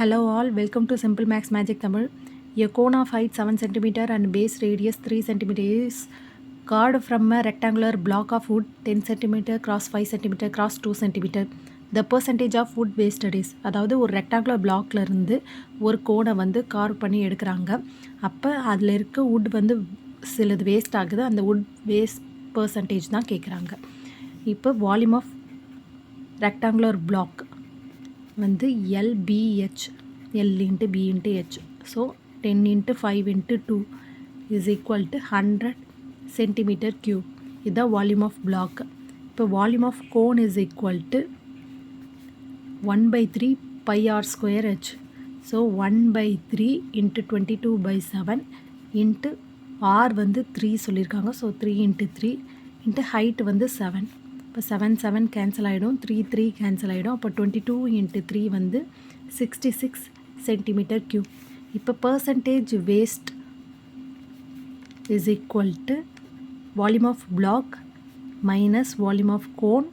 Hello all, welcome to Simple Max Magic Tamil. A cone of height 7 cm and base radius 3 cm is carved from a rectangular block of wood 10 cm cross 5 cm cross 2 cm. The percentage of wood wasted is, அதாவது ஒரு rectangular பிளாக்ல இருந்து ஒரு கோனை வந்து carve பண்ணி எடுக்கிறாங்க. அப்போ அதில் இருக்க wood வந்து சிலது வேஸ்ட் ஆகுது, அந்த wood வேஸ்ட் பர்சன்டேஜ் தான் கேட்குறாங்க. இப்போ வால்யூம் ஆஃப் ரெக்டாங்குலர் பிளாக் வந்து LBH, L into B into H. So 10 into 5 into 2 is equal to 100 centimeter cube. This is the volume of block. So volume of cone is equal to 1 by 3 pi r square H. So 1 by 3 into 22 by 7 into R வந்து 3 சொல்லியிருக்காங்க. So 3 into 3 into height வந்து 7. இப்போ 7 7 cancel ஆகிடும், 3 3 cancel ஆகிடும். அப்போ 22 into 3 வந்து 66 centimetre cube. இப்போ percentage waste is equal to volume of block minus volume of cone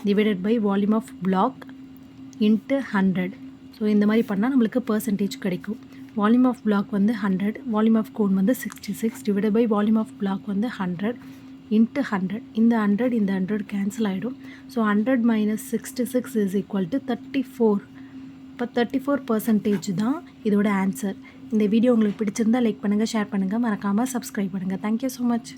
divided by volume of block into 100. So இந்த மாதிரி பண்ணால் நம்மளுக்கு பர்சன்டேஜ் கிடைக்கும். வால்யூம் ஆஃப் பிளாக் வந்து 100, வால்யூம் ஆஃப் கோன் வந்து 66 divided by volume of block வந்து 100 into 100. இந்த 100 cancel ஆகிடும். So 100 minus 66 is equal to 34. இப்போ 34% தான் இதோட ஆன்சர். இந்த வீடியோ உங்களுக்கு பிடிச்சிருந்தால் லைக் பண்ணுங்கள், ஷேர் பண்ணுங்கள், மறக்காமல் சப்ஸ்கிரைப் பண்ணுங்கள். Thank you so much.